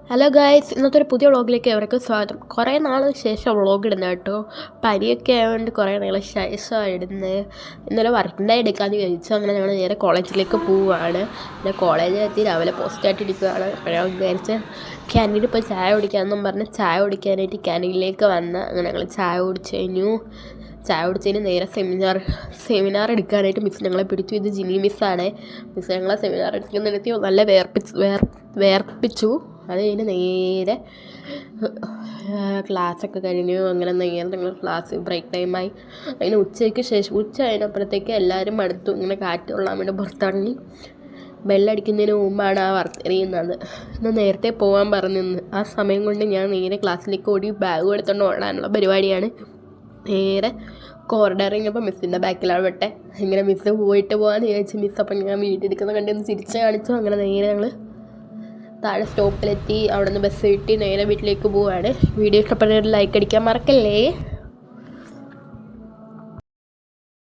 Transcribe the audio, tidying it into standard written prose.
Hello guys, ഇന്നത്തെ ഒരു പുതിയ വ്ളോഗിലേക്ക് അവർക്ക് സ്വാഗതം. കുറേ നാളിന് ശേഷം വ്ളോഗ് ഇടുന്നത് കേട്ടോ. പനിയൊക്കെ ആയതുകൊണ്ട് കുറേ നാളെ ശേഷമാണ് ഇടുന്നത്. ഇന്നലെ വർക്കിംഗ് ഡേ എടുക്കാമെന്ന് ചോദിച്ചു. അങ്ങനെ ഞങ്ങൾ നേരെ കോളേജിലേക്ക് പോവുകയാണ്. പിന്നെ കോളേജിൽ എത്തി രാവിലെ പോസ്റ്റായിട്ട് ഇരിക്കുകയാണ്. അപ്പോൾ ഞാൻ വിചാരിച്ച് ക്യാൻറ്റീനിൽ പോയി ചായ കുടിക്കാമെന്നും പറഞ്ഞ് ചായ കുടിക്കാനായിട്ട് ക്യാൻറ്റീനിലേക്ക് വന്ന് അങ്ങനെ ഞങ്ങൾ ചായ കുടിച്ച് കഴിഞ്ഞു. ചായ കുടിച്ചതിന് നേരെ സെമിനാർ എടുക്കാനായിട്ട് മിസ് ഞങ്ങളെ പിടിച്ചു. ഇത് ജിനി മിസ്സാണ്. മിസ് ഞങ്ങളെ സെമിനാർ എടുക്കുന്ന നിർത്തി നല്ല വേർപ്പിച്ചു. അത് കഴിഞ്ഞ് നേരെ ക്ലാസ്സൊക്കെ കഴിഞ്ഞു. അങ്ങനെ നേരെ ഞങ്ങൾ ക്ലാസ് ബ്രേക്ക് ടൈമായി. അതിന് ഉച്ച കഴിഞ്ഞപ്പോഴത്തേക്ക് എല്ലാവരും അടുത്തു ഇങ്ങനെ കാറ്റ് കൊള്ളാൻ വേണ്ടി പുറത്തിറങ്ങി. ബെല്ലടിക്കുന്നതിന് മുമ്പാണ് ആ വർക്ക് എറിയുന്നത്. ഇന്ന് നേരത്തെ പോകാൻ പറഞ്ഞിരുന്നു. ആ സമയം കൊണ്ട് ഞാൻ നേരെ ക്ലാസ്സിലേക്ക് ഓടി ബാഗ് എടുത്തുകൊണ്ട് ഓടാനുള്ള പരിപാടിയാണ്. നേരെ കോറിഡർ ഇറങ്ങിയപ്പോൾ മിസ്സിൻ്റെ ബാക്കിലാണ് വിട്ടെ. ഇങ്ങനെ മിസ്സ് പോയിട്ട് പോകാമെന്ന് വിചാരിച്ചു. മിസ് അപ്പം ഞാൻ വീട്ടിൽ എടുക്കുന്ന കണ്ടെന്ന് തിരിച്ച് കാണിച്ചു. അങ്ങനെ നേരെ ഞങ്ങൾ താഴെ സ്റ്റോപ്പിലെത്തി. അവിടെ നിന്ന് ബസ് കിട്ടി നേരെ വീട്ടിലേക്ക് പോവുകയാണ്. വീഡിയോ ഇഷ്ടപ്പെട്ട ലൈക്ക് അടിക്കാൻ മറക്കല്ലേ.